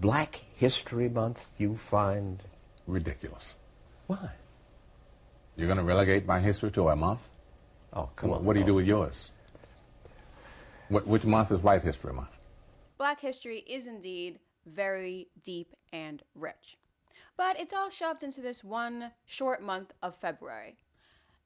Black History Month you find Ridiculous. why? You're going to relegate my history to a month? Oh, come on. What do you do with yours? Which month is White History Month? Black history is indeed very deep and rich. But it's all shoved into this one short month of February.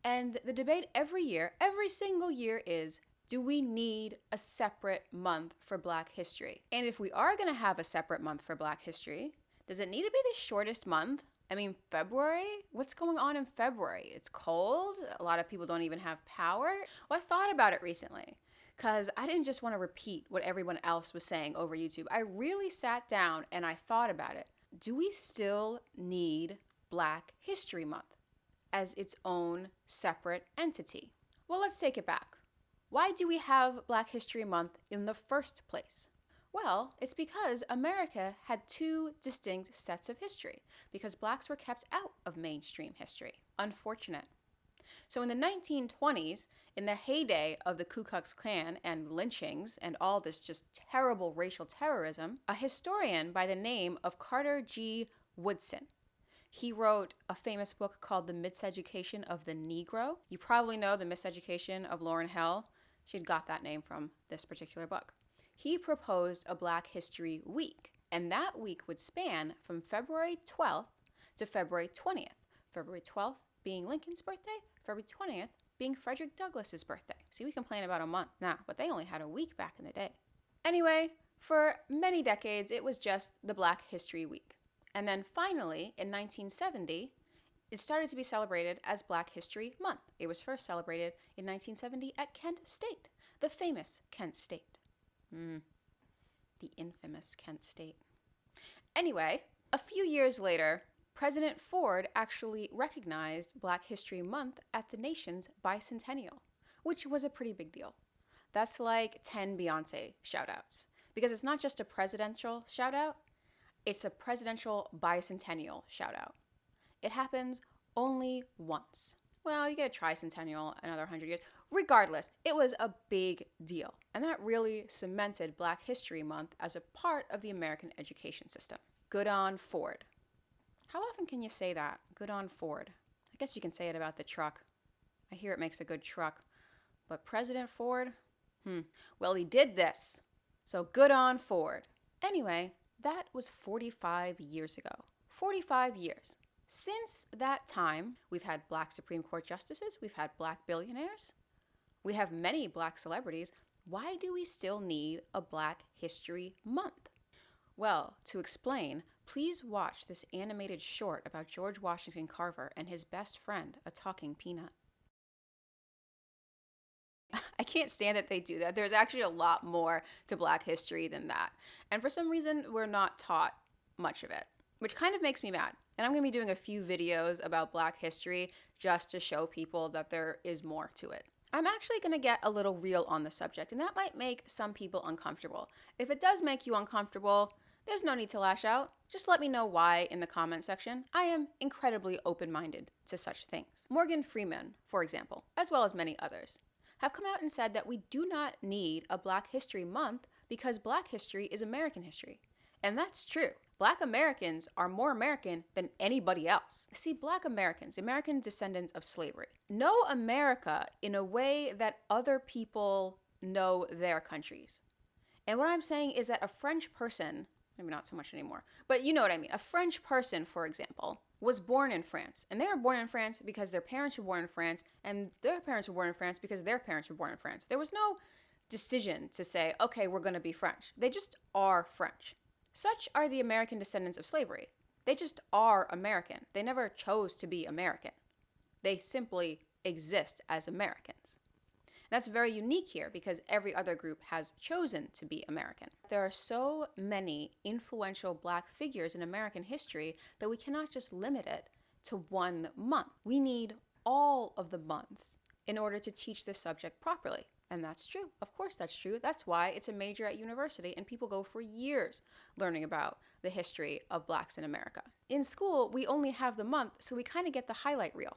And the debate every year, every single year is, do we need a separate month for Black history? And if we are going to have a separate month for Black history, does it need to be the shortest month? I mean, February? What's going on in February? It's cold. A lot of people don't even have power. Well, I thought about it recently because I didn't just want to repeat what everyone else was saying over YouTube. I really sat down and I thought about it. Do we still need Black History Month as its own separate entity? Well, let's take it back. Why do we have Black History Month in the first place? Well, it's because America had two distinct sets of history, because blacks were kept out of mainstream history. Unfortunate. So in the 1920s, in the heyday of the Ku Klux Klan and lynchings and all this just terrible racial terrorism, a historian by the name of Carter G. Woodson, he wrote a famous book called The Miseducation of the Negro. You probably know The Miseducation of Lauryn Hill. She'd got that name from this particular book. He proposed a Black History Week, and that week would span from February 12th to February 20th. February 12th being Lincoln's birthday, February 20th being Frederick Douglass's birthday. See, we complain about a month now, but they only had a week back in the day. Anyway, for many decades, it was just the Black History Week. And then finally, in 1970, it started to be celebrated as Black History Month. It was first celebrated in 1970 at Kent State, the famous Kent State. The infamous Kent State. Anyway, a few years later, President Ford actually recognized Black History Month at the nation's bicentennial, which was a pretty big deal. That's like 10 Beyonce shout-outs, because it's not just a presidential shout-out, it's a presidential bicentennial shout-out. It happens only once. Well, you get a tricentennial, another 100 years. Regardless, it was a big deal. And that really cemented Black History Month as a part of the American education system. Good on Ford. How often can you say that? Good on Ford. I guess you can say it about the truck. I hear it makes a good truck. But President Ford? Well, he did this. So good on Ford. Anyway, that was 45 years ago. 45 years. Since that time, we've had Black Supreme Court justices, we've had Black billionaires, we have many Black celebrities. Why do we still need a Black History Month? Well, to explain, please watch this animated short about George Washington Carver and his best friend, a talking peanut. I can't stand that they do that. There's actually a lot more to Black history than that. And for some reason, we're not taught much of it, which kind of makes me mad. And I'm going to be doing a few videos about Black history just to show people that there is more to it. I'm actually going to get a little real on the subject, and that might make some people uncomfortable. If it does make you uncomfortable, there's no need to lash out. Just let me know why in the comment section. I am incredibly open-minded to such things. Morgan Freeman, for example, as well as many others, have come out and said that we do not need a Black History Month because Black history is American history. And that's true. Black Americans are more American than anybody else. See, Black Americans, American descendants of slavery, know America in a way that other people know their countries. And what I'm saying is that a French person, maybe not so much anymore, but you know what I mean. A French person, for example, was born in France. And they were born in France because their parents were born in France, and their parents were born in France because their parents were born in France. There was no decision to say, okay, we're going to be French. They just are French. Such are the American descendants of slavery. They just are American. They never chose to be American. They simply exist as Americans. That's very unique here because every other group has chosen to be American. There are so many influential Black figures in American history that we cannot just limit it to one month. We need all of the months in order to teach this subject properly. And that's true. Of course that's true. That's why it's a major at university and people go for years learning about the history of Blacks in America. In school, we only have the month, so we kind of get the highlight reel.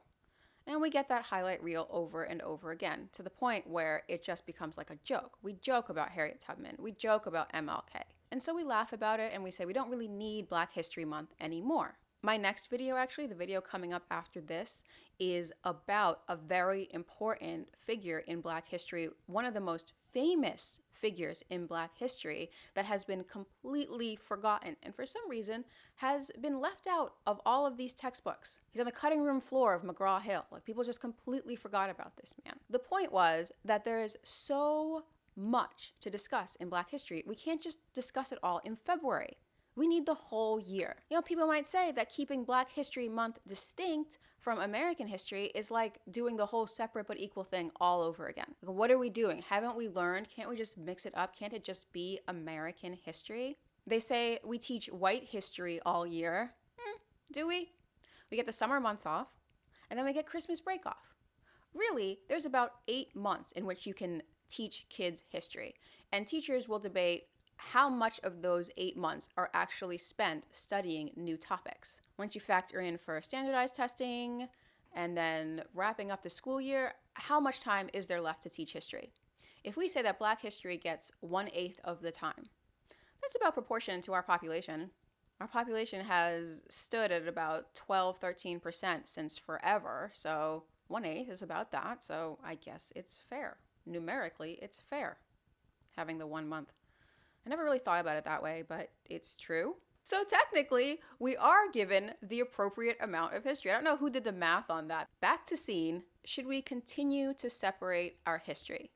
And we get that highlight reel over and over again to the point where it just becomes like a joke. We joke about Harriet Tubman. We joke about MLK. And so we laugh about it and we say we don't really need Black History Month anymore. My next video, actually, the video coming up after this, is about a very important figure in Black history, one of the most famous figures in Black history that has been completely forgotten and for some reason has been left out of all of these textbooks. He's on the cutting room floor of McGraw-Hill. Like, people just completely forgot about this man. The point was that there is so much to discuss in Black history. We can't just discuss it all in February. We need the whole year. You know, people might say that keeping Black History Month distinct from American history is like doing the whole separate but equal thing all over again. Like, what are we doing? Haven't we learned? Can't we just mix it up? Can't it just be American history? They say we teach white history all year. Do we? We get the summer months off, and then we get Christmas break off. Really, there's about 8 months in which you can teach kids history, and teachers will debate how much of those 8 months are actually spent studying new topics. Once you factor in for standardized testing and then wrapping up the school year, how much time is there left to teach history? If we say that Black history gets 1/8 of the time, that's about proportionate to our population. Our population has stood at about 12-13% since forever, so 1/8 is about that, so I guess it's fair. Numerically, it's fair, having the 1 month. I never really thought about it that way, but it's true. So technically, we are given the appropriate amount of history. I don't know who did the math on that. Back to scene, should we continue to separate our history?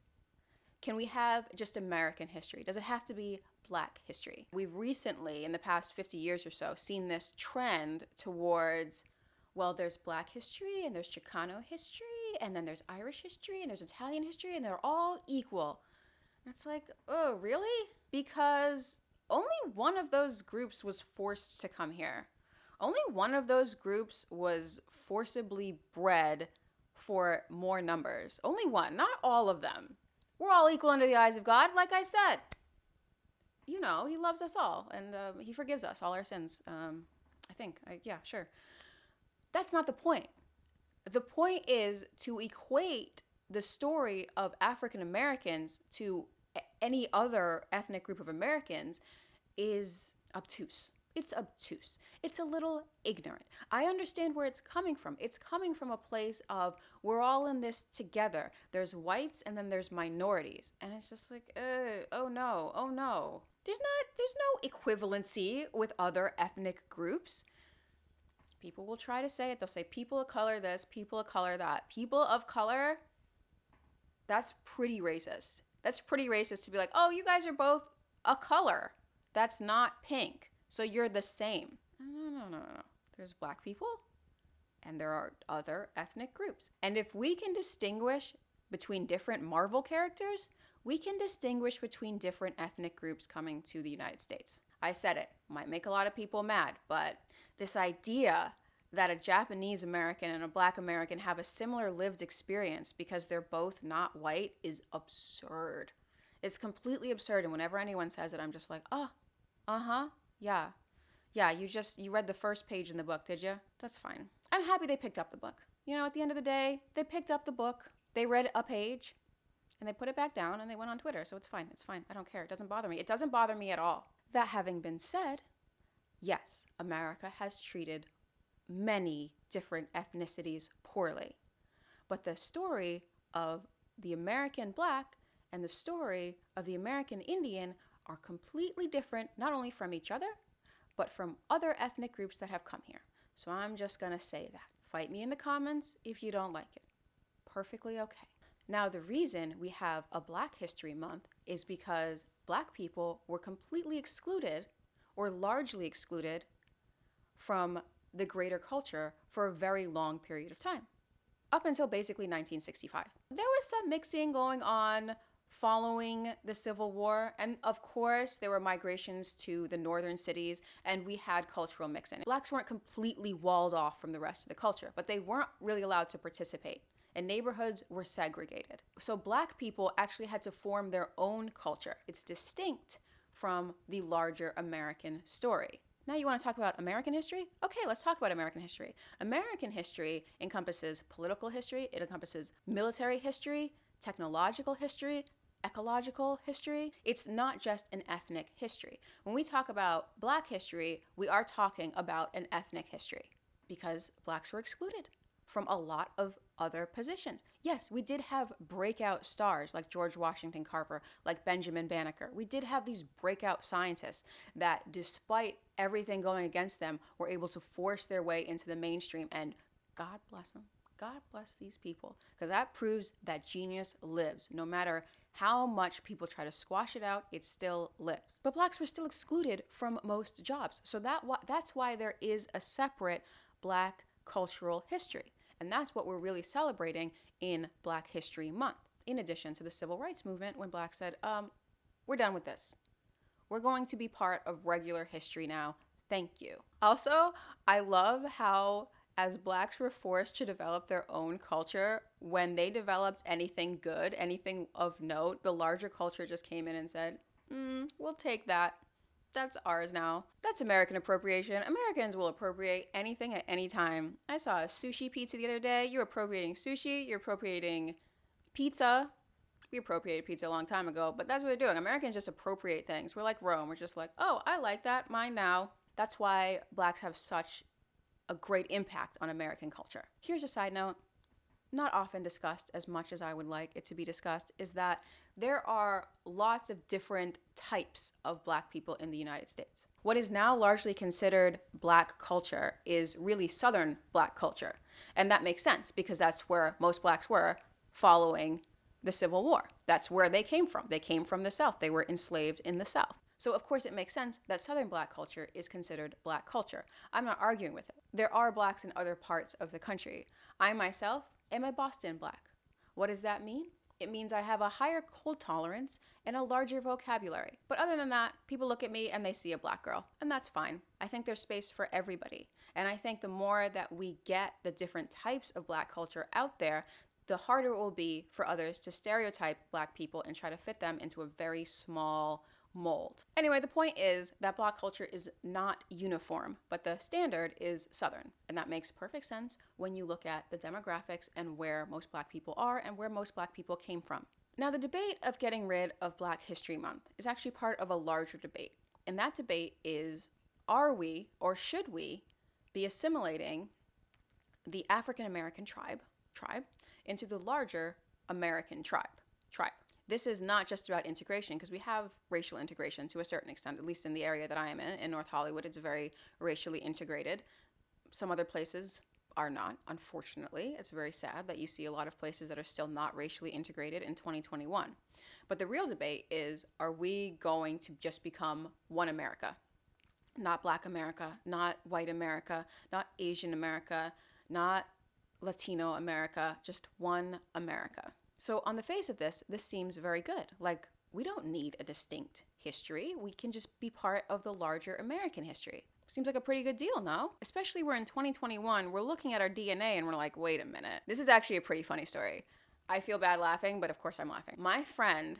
Can we have just American history? Does it have to be Black history? We've recently, in the past 50 years or so, seen this trend towards, well, there's Black history, and there's Chicano history, and then there's Irish history, and there's Italian history, and they're all equal. And it's like, oh, really? Because only one of those groups was forced to come here. Only one of those groups was forcibly bred for more numbers. Only one, not all of them. We're all equal under the eyes of God, like I said. You know, he loves us all, and he forgives us all our sins. I think, yeah, sure. That's not the point. The point is to equate the story of African Americans to any other ethnic group of Americans is obtuse. It's obtuse. It's a little ignorant. I understand where it's coming from. It's coming from a place of we're all in this together. There's whites and then there's minorities. And it's just like, oh no. There's no equivalency with other ethnic groups. People will try to say it. They'll say people of color this, people of color that. People of color, that's pretty racist. That's pretty racist to be like, oh, you guys are both a color. That's not pink. So you're the same. No. There's Black people and there are other ethnic groups. And if we can distinguish between different Marvel characters, we can distinguish between different ethnic groups coming to the United States. I said it. Might make a lot of people mad, but this idea that a Japanese American and a Black American have a similar lived experience because they're both not white is absurd. It's completely absurd, and whenever anyone says it, I'm just like, yeah, you read the first page in the book, did you? That's fine. I'm happy they picked up the book. You know, at the end of the day, they picked up the book, they read a page, and they put it back down, and they went on Twitter, so it's fine. I don't care. It doesn't bother me. It doesn't bother me at all. That having been said, yes, America has treated many different ethnicities poorly. But the story of the American Black and the story of the American Indian are completely different, not only from each other, but from other ethnic groups that have come here. So I'm just going to say that. Fight me in the comments if you don't like it. Perfectly okay. Now, the reason we have a Black History Month is because Black people were completely excluded or largely excluded from the greater culture for a very long period of time, up until basically 1965. There was some mixing going on following the Civil War, and of course there were migrations to the northern cities, and we had cultural mixing. Blacks weren't completely walled off from the rest of the culture, but they weren't really allowed to participate, and neighborhoods were segregated. So Black people actually had to form their own culture. It's distinct from the larger American story. Now you want to talk about American history? Okay, let's talk about American history. American history encompasses political history, it encompasses military history, technological history, ecological history. It's not just an ethnic history. When we talk about Black history, we are talking about an ethnic history because Blacks were excluded from a lot of other positions. Yes, we did have breakout stars like George Washington Carver, like Benjamin Banneker. We did have these breakout scientists that, despite everything going against them, were able to force their way into the mainstream, and God bless them. God bless these people, because that proves that genius lives. No matter how much people try to squash it out, it still lives. But Blacks were still excluded from most jobs. So that's why there is a separate Black cultural history. And that's what we're really celebrating in Black History Month. In addition to the Civil Rights Movement, when Blacks said, we're done with this. We're going to be part of regular history now. Thank you. Also, I love how as Blacks were forced to develop their own culture, when they developed anything good, anything of note, the larger culture just came in and said, we'll take that. That's ours now. That's American appropriation. Americans will appropriate anything at any time. I saw a sushi pizza the other day. You're appropriating sushi. You're appropriating pizza. We appropriated pizza a long time ago, but that's what they're doing. Americans just appropriate things. We're like Rome. We're just like, oh, I like that. Mine now. That's why Blacks have such a great impact on American culture. Here's a side note, not often discussed as much as I would like it to be discussed, is that there are lots of different types of Black people in the United States. What is now largely considered Black culture is really Southern Black culture. And that makes sense because that's where most Blacks were following the Civil War. That's where they came from. They came from the South. They were enslaved in the South. So of course it makes sense that Southern Black culture is considered Black culture. I'm not arguing with it. There are Blacks in other parts of the country. I myself am a Boston Black. What does that mean? It means I have a higher cold tolerance and a larger vocabulary. But other than that, people look at me and they see a Black girl, and that's fine. I think there's space for everybody. And I think the more that we get the different types of Black culture out there, the harder it will be for others to stereotype Black people and try to fit them into a very small mold. Anyway, the point is that Black culture is not uniform, but the standard is Southern. And that makes perfect sense when you look at the demographics and where most Black people are and where most Black people came from. Now, the debate of getting rid of Black History Month is actually part of a larger debate. And that debate is, are we or should we be assimilating the African American tribe into the larger American tribe? This is not just about integration, because we have racial integration to a certain extent, at least in the area that I am in North Hollywood. It's very racially integrated. Some other places are not, unfortunately. It's very sad that you see a lot of places that are still not racially integrated in 2021. But the real debate is, are we going to just become one America? Not Black America, not white America, not Asian America, not Latino America, just one America. So on the face of this seems very good. Like, we don't need a distinct history. We can just be part of the larger American history. Seems like a pretty good deal, no? Especially we're in 2021, we're looking at our DNA and we're like, wait a minute. This is actually a pretty funny story. I feel bad laughing, but of course I'm laughing. My friend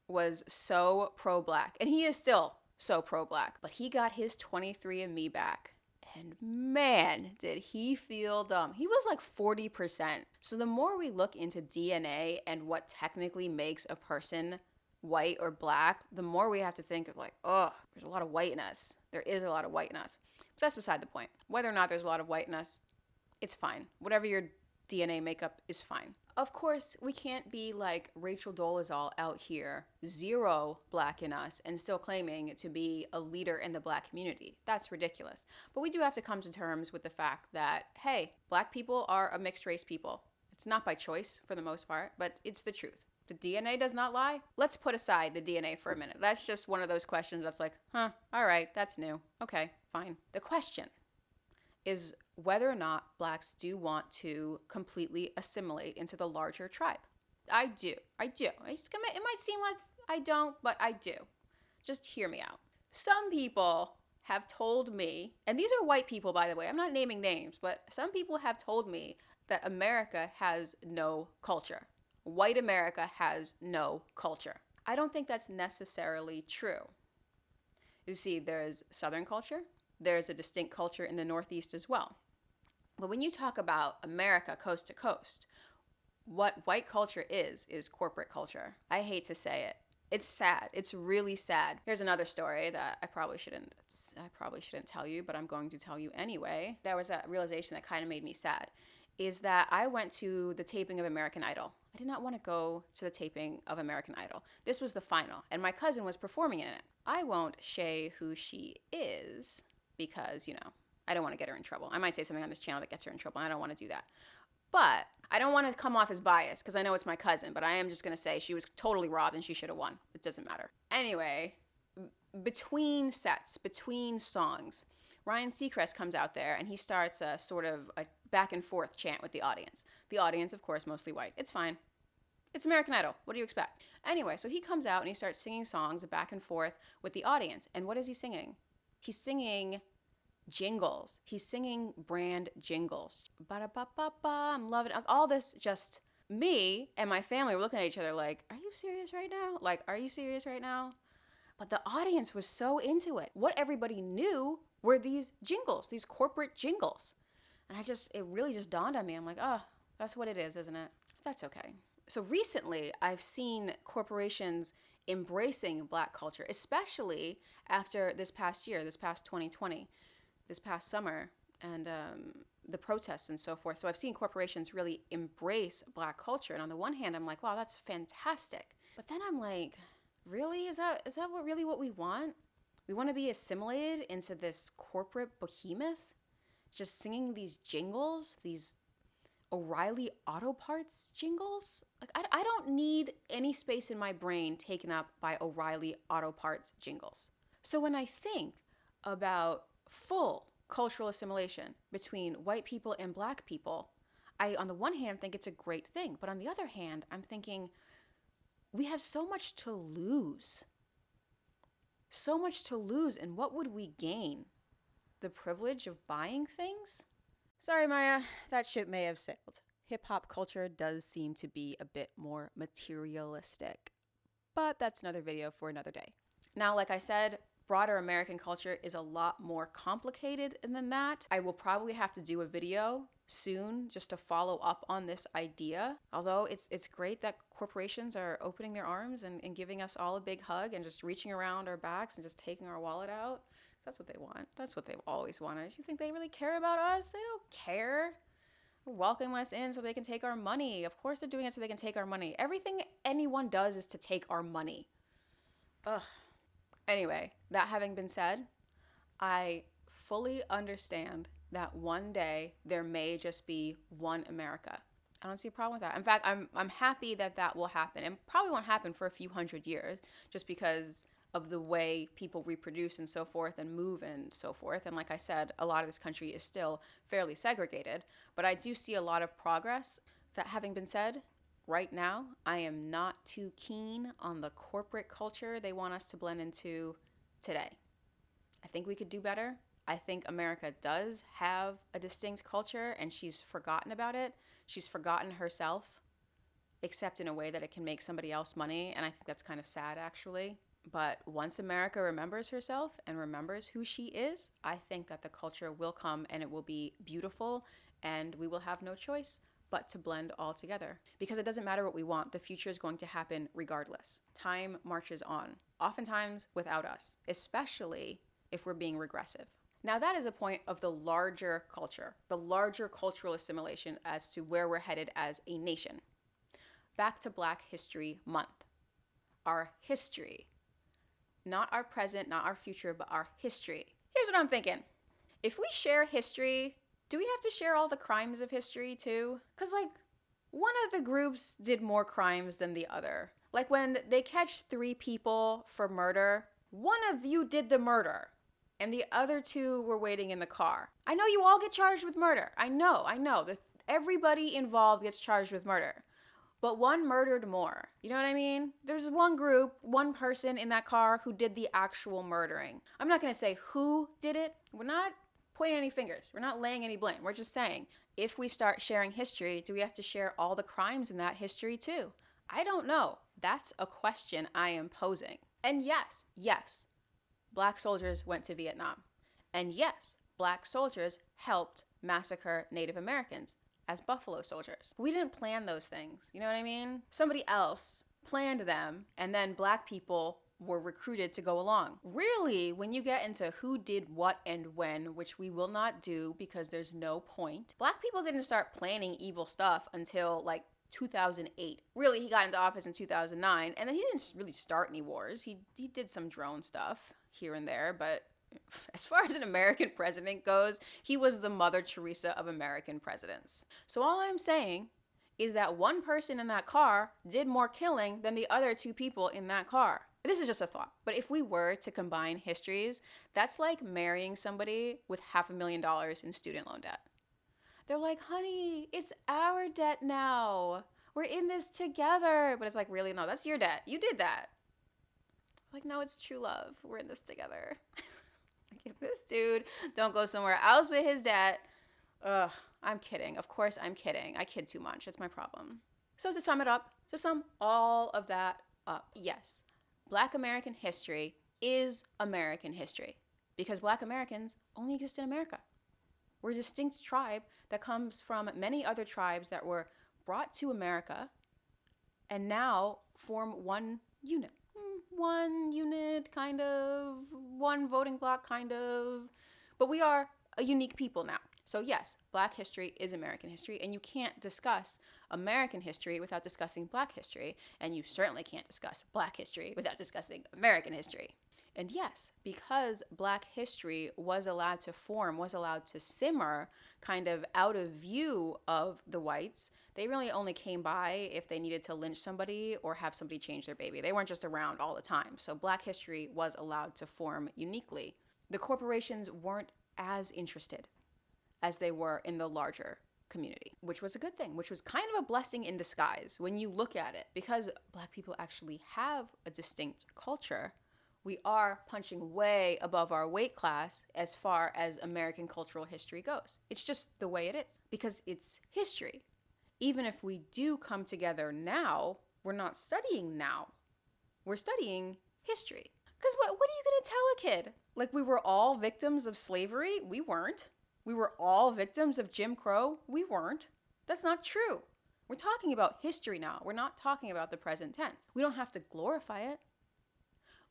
was so pro-Black, and he is still so pro-Black, but he got his 23andMe back. And man, did he feel dumb. He was like 40%. So the more we look into DNA and what technically makes a person white or Black, the more we have to think of like, oh, there's a lot of white in us. There is a lot of white in us. But that's beside the point. Whether or not there's a lot of white in us, it's fine. Whatever your DNA makeup is fine. Of course, we can't be like Rachel Dolezal out here, zero Black in us, and still claiming to be a leader in the Black community. That's ridiculous. But we do have to come to terms with the fact that, hey, Black people are a mixed race people. It's not by choice for the most part, but it's the truth. The DNA does not lie. Let's put aside the DNA for a minute. That's just one of those questions that's like, all right, that's new. Okay, fine. The question is whether or not Blacks do want to completely assimilate into the larger tribe. I do. It might seem like I don't, but I do. Just hear me out. Some people have told me, and these are white people, by the way, I'm not naming names, but some people have told me that America has no culture. White America has no culture. I don't think that's necessarily true. You see, there's Southern culture. There's a distinct culture in the Northeast as well. But when you talk about America coast to coast, what white culture is corporate culture. I hate to say it. It's sad. It's really sad. Here's another story that I probably shouldn't tell you, but I'm going to tell you anyway. There was a realization that kind of made me sad, is that I went to the taping of American Idol. I did not want to go to the taping of American Idol. This was the final, and my cousin was performing in it. I won't say who she is because, I don't want to get her in trouble. I might say something on this channel that gets her in trouble, and I don't want to do that. But I don't want to come off as biased because I know it's my cousin, but I am just going to say she was totally robbed and she should have won. It doesn't matter. Anyway, between sets, between songs, Ryan Seacrest comes out there and he starts a sort of a back and forth chant with the audience. The audience, of course, mostly white. It's fine. It's American Idol. What do you expect? Anyway, so he comes out and he starts singing songs back and forth with the audience. And what is he singing? He's singing jingles. He's singing brand jingles. Ba-da-ba-ba-ba, I'm loving it. All this, just me and my family were looking at each other like, are you serious right now? Like, are you serious right now? But the audience was so into it. What everybody knew were these jingles, these corporate jingles. And it really just dawned on me. I'm like, oh, that's what it is, isn't it? That's okay. So recently, I've seen corporations embracing Black culture, especially after this past year, this past 2020. This past summer, and the protests and so forth. So I've seen corporations really embrace Black culture. And on the one hand, I'm like, wow, that's fantastic. But then I'm like, really? Is that what we want? We want to be assimilated into this corporate behemoth? Just singing these jingles, these O'Reilly Auto Parts jingles? Like, I don't need any space in my brain taken up by O'Reilly Auto Parts jingles. So when I think about full cultural assimilation between white people and Black people, I, on the one hand, think it's a great thing. But on the other hand, I'm thinking we have so much to lose. So much to lose. And what would we gain? The privilege of buying things? Sorry, Maya, that ship may have sailed. Hip-hop culture does seem to be a bit more materialistic. But that's another video for another day. Now, like I said, broader American culture is a lot more complicated than that. I will probably have to do a video soon just to follow up on this idea. Although it's great that corporations are opening their arms and giving us all a big hug and just reaching around our backs and just taking our wallet out. That's what they want. That's what they've always wanted. You think they really care about us? They don't care. They're welcoming us in so they can take our money. Of course they're doing it so they can take our money. Everything anyone does is to take our money. Ugh. Anyway, that having been said, I fully understand that one day there may just be one America. I don't see a problem with that. In fact, I'm happy that will happen. And probably won't happen for a few hundred years just because of the way people reproduce and so forth and move and so forth. And like I said, a lot of this country is still fairly segregated. But I do see a lot of progress. That having been said, right now, I am not too keen on the corporate culture they want us to blend into today. I think we could do better. I think America does have a distinct culture and she's forgotten about it. She's forgotten herself, except in a way that it can make somebody else money. And I think that's kind of sad, actually. But once America remembers herself and remembers who she is, I think that the culture will come and it will be beautiful and we will have no choice but to blend all together. Because it doesn't matter what we want, the future is going to happen regardless. Time marches on, oftentimes without us, especially if we're being regressive. Now that is a point of the larger culture, the larger cultural assimilation as to where we're headed as a nation. Back to Black History Month. Our history. Not our present, not our future, but our history. Here's what I'm thinking. If we share history, do we have to share all the crimes of history too? Because one of the groups did more crimes than the other. Like when they catch 3 people for murder, one of you did the murder and the other 2 were waiting in the car. I know you all get charged with murder. I know. Everybody involved gets charged with murder. But one murdered more. You know what I mean? There's one group, one person in that car who did the actual murdering. I'm not going to say who did it. We're not pointing any fingers. We're not laying any blame. We're just saying, if we start sharing history, do we have to share all the crimes in that history too? I don't know. That's a question I am posing. And yes, Black soldiers went to Vietnam. And yes, Black soldiers helped massacre Native Americans. as Buffalo Soldiers. We didn't plan those things, you know what I mean? Somebody else planned them, and then black people were recruited to go along. Really, when you get into who did what and when, which we will not do because there's no point, black people didn't start planning evil stuff until like 2008. Really, he got into office in 2009, and then he didn't really start any wars. He did some drone stuff here and there, but as far as an American president goes, he was the Mother Teresa of American presidents. So all I'm saying is that one person in that car did more killing than the other two people in that car. This is just a thought, but if we were to combine histories, that's like marrying somebody with $500,000 in student loan debt. They're like, honey, it's our debt now. We're in this together. But it's like, really? No, that's your debt. You did that. Like, no, it's true love. We're in this together. Like, if this dude don't go somewhere else with his debt, I'm kidding. Of course I'm kidding. I kid too much. It's my problem. So to sum it up, to sum all of that up, yes, Black American history is American history because Black Americans only exist in America. We're a distinct tribe that comes from many other tribes that were brought to America and now form one unit. One unit, kind of. One voting bloc, kind of. But we are a unique people now. So yes, Black history is American history, and you can't discuss American history without discussing Black history, and you certainly can't discuss Black history without discussing American history. And yes, because Black history was allowed to form, was allowed to simmer kind of out of view of the whites, they really only came by if they needed to lynch somebody or have somebody change their baby. They weren't just around all the time. So Black history was allowed to form uniquely. The corporations weren't as interested as they were in the larger community, which was a good thing, which was kind of a blessing in disguise when you look at it. Because Black people actually have a distinct culture, we are punching way above our weight class as far as American cultural history goes. It's just the way it is, because it's history. Even if we do come together now, we're not studying now. We're studying history. Because what are you going to tell a kid? Like we were all victims of slavery? We weren't. We were all victims of Jim Crow? We weren't. That's not true. We're talking about history now. We're not talking about the present tense. We don't have to glorify it.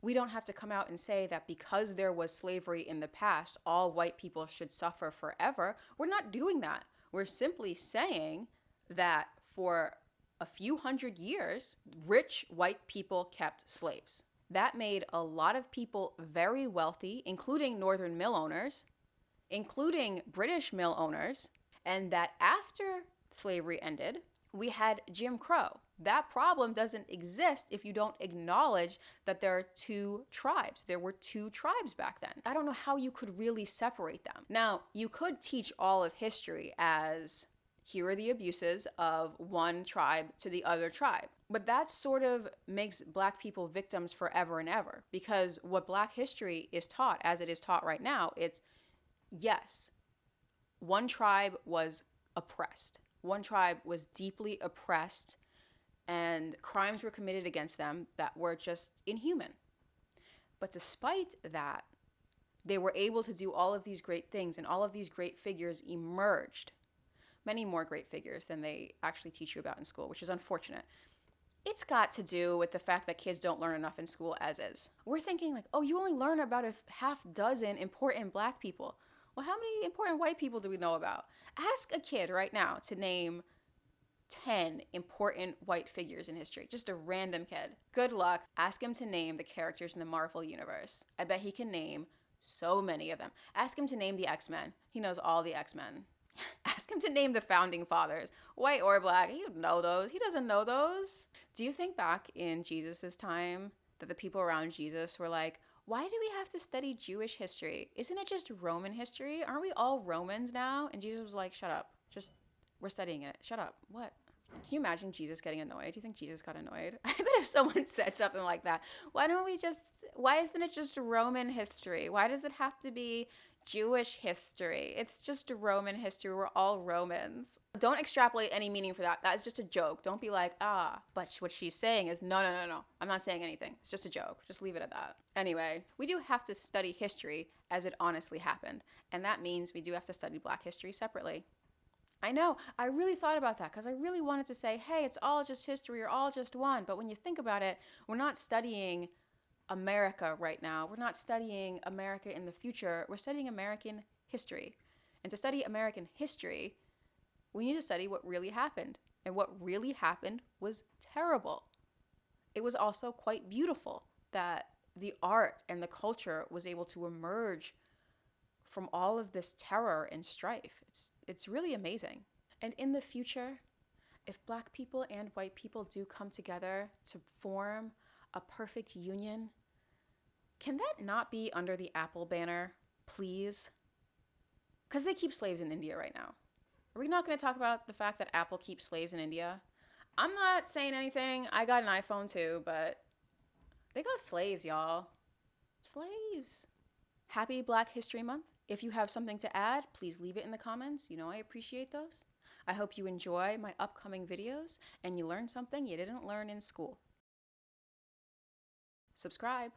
We don't have to come out and say that because there was slavery in the past, all white people should suffer forever. We're not doing that. We're simply saying that for a few hundred years, rich white people kept slaves. That made a lot of people very wealthy, including Northern mill owners, including British mill owners, and that after slavery ended, we had Jim Crow. That problem doesn't exist if you don't acknowledge that there are two tribes. There were two tribes back then. I don't know how you could really separate them. Now, you could teach all of history as here are the abuses of one tribe to the other tribe. But that sort of makes Black people victims forever and ever, because what Black history is taught, as it is taught right now, it's yes, one tribe was oppressed. One tribe was deeply oppressed and crimes were committed against them that were just inhuman. But despite that, they were able to do all of these great things, and all of these great figures emerged. Many more great figures than they actually teach you about in school, which is unfortunate. It's got to do with the fact that kids don't learn enough in school as is. We're thinking like, oh, you only learn about a half dozen important Black people. Well, how many important white people do we know about? Ask a kid right now to name 10 important white figures in history. Just a random kid. Good luck. Ask him to name the characters in the Marvel Universe. I bet he can name so many of them. Ask him to name the X-Men. He knows all the X-Men. Ask him to name the founding fathers, white or Black. He doesn't know those. He doesn't know those. Do you think back in Jesus's time that the people around Jesus were like, why do we have to study Jewish history? Isn't it just Roman history? Aren't we all Romans now? And Jesus was like, shut up. We're studying it. Shut up. What? Can you imagine Jesus getting annoyed? Do you think Jesus got annoyed? I bet if someone said something like that, why isn't it just Roman history? Why does it have to be Jewish history? It's just Roman history. We're all Romans. Don't extrapolate any meaning for that. That is just a joke. Don't be like, but what she's saying is no. I'm not saying anything. It's just a joke. Just leave it at that. Anyway, we do have to study history as it honestly happened. And that means we do have to study Black history separately. I know. I really thought about that because I really wanted to say, hey, it's all just history or all just one. But when you think about it, we're not studying America right now. We're not studying America in the future. We're studying American history. And to study American history, we need to study what really happened. And what really happened was terrible. It was also quite beautiful that the art and the culture was able to emerge from all of this terror and strife. It's really amazing. And in the future, if Black people and white people do come together to form a perfect union, can that not be under the Apple banner, please? Because they keep slaves in India right now. Are we not going to talk about the fact that Apple keeps slaves in India? I'm not saying anything. I got an iPhone too, but they got slaves, y'all. Slaves. Happy Black History Month. If you have something to add, please leave it in the comments. You know I appreciate those. I hope you enjoy my upcoming videos and you learn something you didn't learn in school. Subscribe.